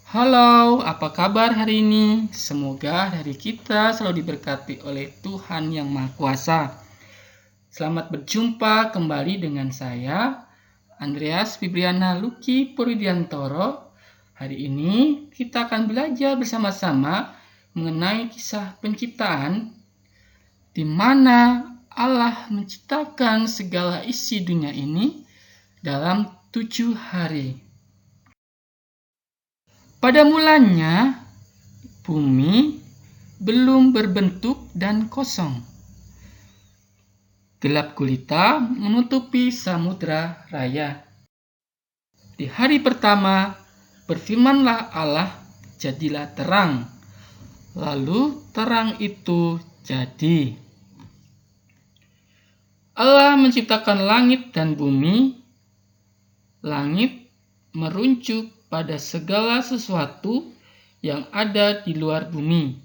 Halo, apa kabar hari ini? Semoga hari kita selalu diberkati oleh Tuhan Yang Maha Kuasa. Selamat berjumpa kembali dengan saya, Andreas Fibriana Luki Puridiantoro. Hari ini kita akan belajar bersama-sama mengenai kisah penciptaan, di mana Allah menciptakan segala isi dunia ini dalam 7 hari. Pada mulanya, bumi belum berbentuk dan kosong. Gelap gulita menutupi samudra raya. Di hari pertama, berfirmanlah Allah, jadilah terang. Lalu terang itu jadi. Allah menciptakan langit dan bumi. Langit meruncuk pada segala sesuatu yang ada di luar bumi,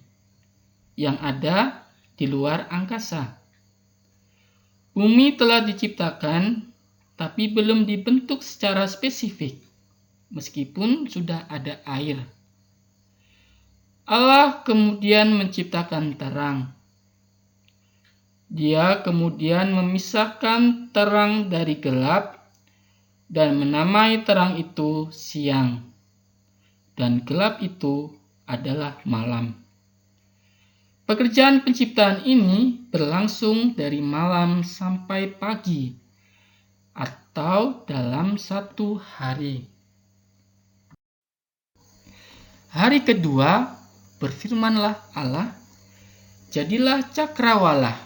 yang ada di luar angkasa. Bumi telah diciptakan, tapi belum dibentuk secara spesifik, meskipun sudah ada air. Allah kemudian menciptakan terang. Dia kemudian memisahkan terang dari gelap, dan menamai terang itu siang, dan gelap itu adalah malam. Pekerjaan penciptaan ini berlangsung dari malam sampai pagi, atau dalam 1 hari. Hari kedua, berfirmanlah Allah, jadilah cakrawala.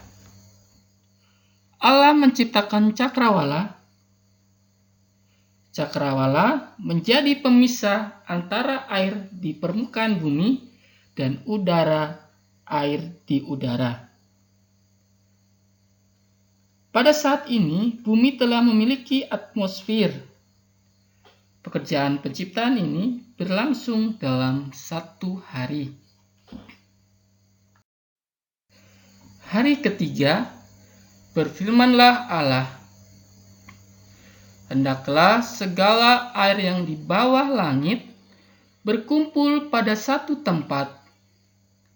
Allah menciptakan cakrawala. Cakrawala menjadi pemisah antara air di permukaan bumi dan air di udara. Pada saat ini, bumi telah memiliki atmosfer. Pekerjaan penciptaan ini berlangsung dalam 1 hari. Hari ketiga, berfirmanlah Allah, hendaklah segala air yang di bawah langit berkumpul pada satu tempat,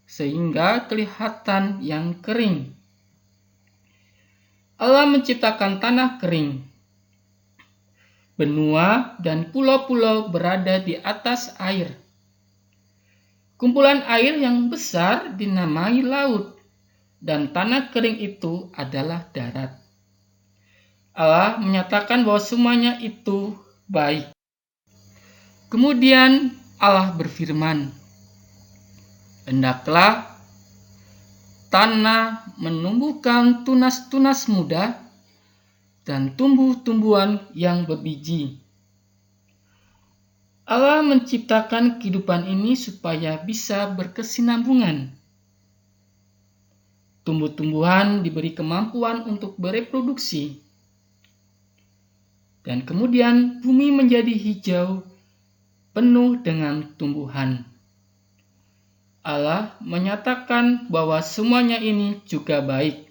sehingga kelihatan yang kering. Allah menciptakan tanah kering. Benua dan pulau-pulau berada di atas air. Kumpulan air yang besar dinamai laut, dan tanah kering itu adalah darat. Allah menyatakan bahwa semuanya itu baik. Kemudian Allah berfirman, hendaklah tanah menumbuhkan tunas-tunas muda dan tumbuh-tumbuhan yang berbiji. Allah menciptakan kehidupan ini supaya bisa berkesinambungan. Tumbuh-tumbuhan diberi kemampuan untuk bereproduksi. Dan kemudian bumi menjadi hijau, penuh dengan tumbuhan. Allah menyatakan bahwa semuanya ini juga baik.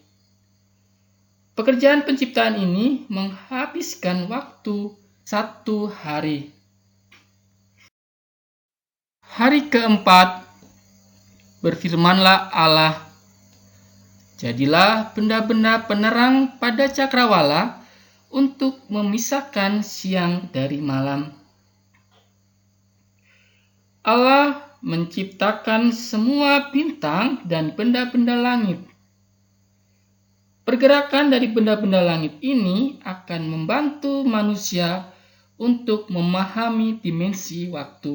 Pekerjaan penciptaan ini menghabiskan waktu 1 hari. Hari keempat, berfirmanlah Allah, jadilah benda-benda penerang pada cakrawala untuk memisahkan siang dari malam. Allah menciptakan semua bintang dan benda-benda langit. Pergerakan dari benda-benda langit ini akan membantu manusia untuk memahami dimensi waktu.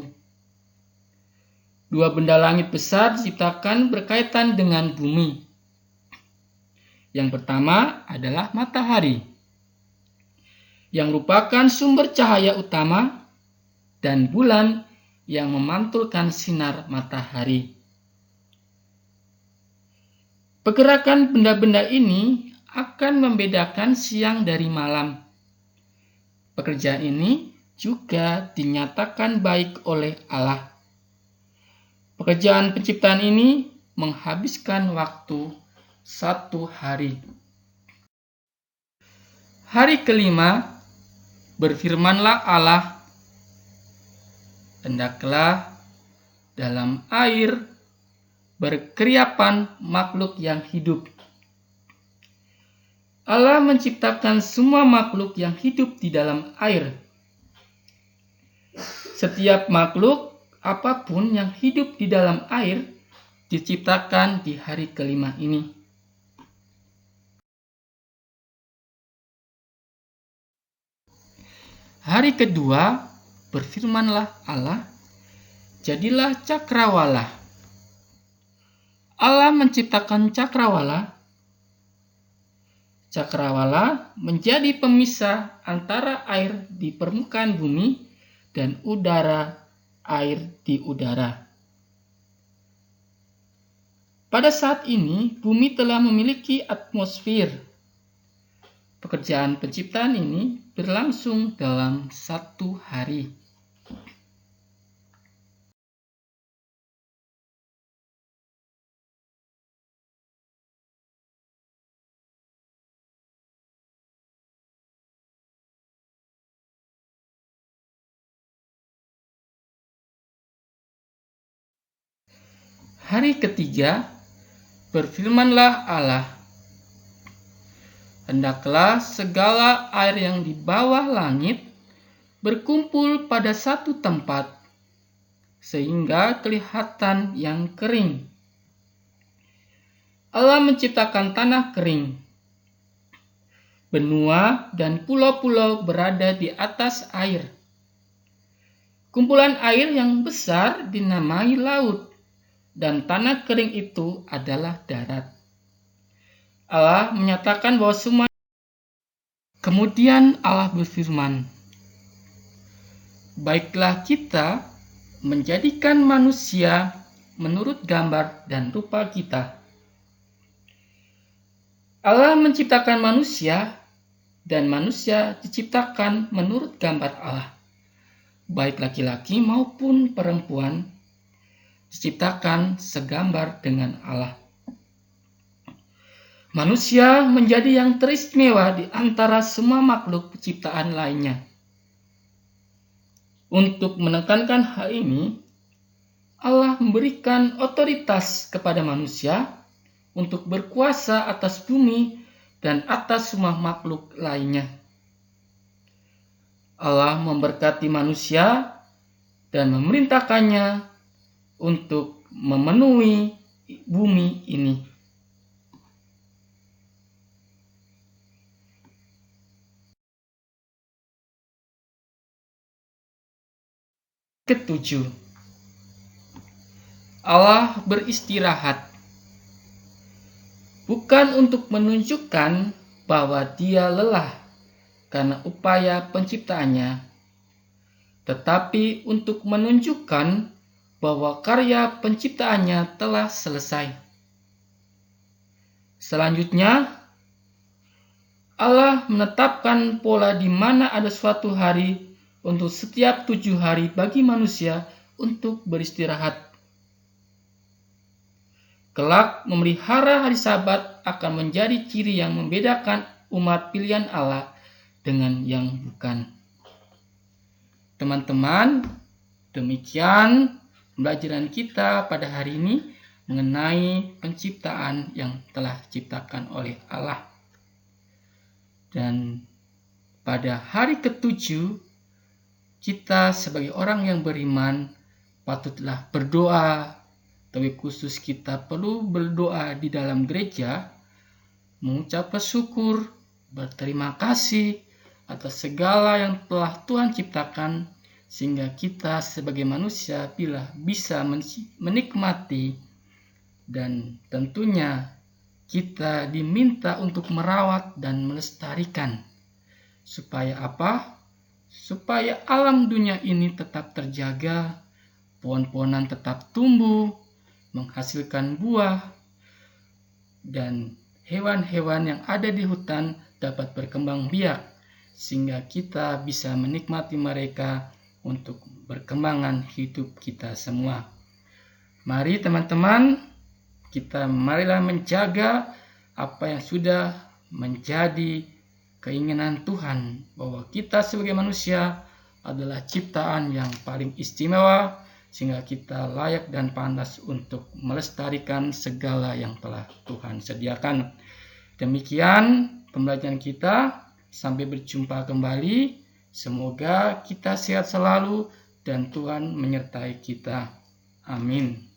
2 benda langit besar diciptakan berkaitan dengan bumi. Yang pertama adalah matahari, yang merupakan sumber cahaya utama, dan bulan yang memantulkan sinar matahari. Pergerakan benda-benda ini akan membedakan siang dari malam. Pekerjaan ini juga dinyatakan baik oleh Allah. Pekerjaan penciptaan ini menghabiskan waktu 1 hari. Hari kelima, berfirmanlah Allah, hendaklah dalam air berkeriapan makhluk yang hidup. Allah menciptakan semua makhluk yang hidup di dalam air. Setiap makhluk apapun yang hidup di dalam air diciptakan di hari kelima ini. Hari kedua, berfirmanlah Allah, jadilah cakrawala. Allah menciptakan cakrawala. Cakrawala menjadi pemisah antara air di permukaan bumi dan air di udara. Pada saat ini, bumi telah memiliki atmosfer. Pekerjaan penciptaan ini berlangsung dalam 1 hari. Hari ketiga, berfirmanlah Allah, hendaklah segala air yang di bawah langit berkumpul pada satu tempat, sehingga kelihatan yang kering. Allah menciptakan tanah kering. Benua dan pulau-pulau berada di atas air. Kumpulan air yang besar dinamai laut, dan tanah kering itu adalah darat. Allah menyatakan bahwa semua. Kemudian Allah berfirman, baiklah kita menjadikan manusia menurut gambar dan rupa kita. Allah menciptakan manusia, dan manusia diciptakan menurut gambar Allah. Baik laki-laki maupun perempuan diciptakan segambar dengan Allah. Manusia menjadi yang teristimewa di antara semua makhluk ciptaan lainnya. Untuk menekankan hal ini, Allah memberikan otoritas kepada manusia untuk berkuasa atas bumi dan atas semua makhluk lainnya. Allah memberkati manusia dan memerintahkannya untuk memenuhi bumi ini. Ketujuh, Allah beristirahat. Bukan untuk menunjukkan bahwa Dia lelah karena upaya penciptaannya, tetapi untuk menunjukkan bahwa karya penciptaannya telah selesai. Selanjutnya, Allah menetapkan pola di mana ada suatu hari untuk setiap 7 hari bagi manusia untuk beristirahat. Kelak memelihara hari Sabat akan menjadi ciri yang membedakan umat pilihan Allah dengan yang bukan. Teman-teman, demikian pembelajaran kita pada hari ini mengenai penciptaan yang telah diciptakan oleh Allah. Dan pada hari ketujuh, kita sebagai orang yang beriman patutlah berdoa, tapi khusus kita perlu berdoa di dalam gereja, mengucap syukur, berterima kasih atas segala yang telah Tuhan ciptakan, sehingga kita sebagai manusia bisa menikmati, dan tentunya kita diminta untuk merawat dan melestarikan. Supaya apa? Supaya alam dunia ini tetap terjaga, pohon-pohonan tetap tumbuh, menghasilkan buah, dan hewan-hewan yang ada di hutan dapat berkembang biak, sehingga kita bisa menikmati mereka untuk perkembangan hidup kita semua. Mari teman-teman, marilah menjaga apa yang sudah menjadi keinginan Tuhan, bahwa kita sebagai manusia adalah ciptaan yang paling istimewa sehingga kita layak dan pantas untuk melestarikan segala yang telah Tuhan sediakan. Demikian pembelajaran kita. Sampai berjumpa kembali. Semoga kita sehat selalu dan Tuhan menyertai kita. Amin.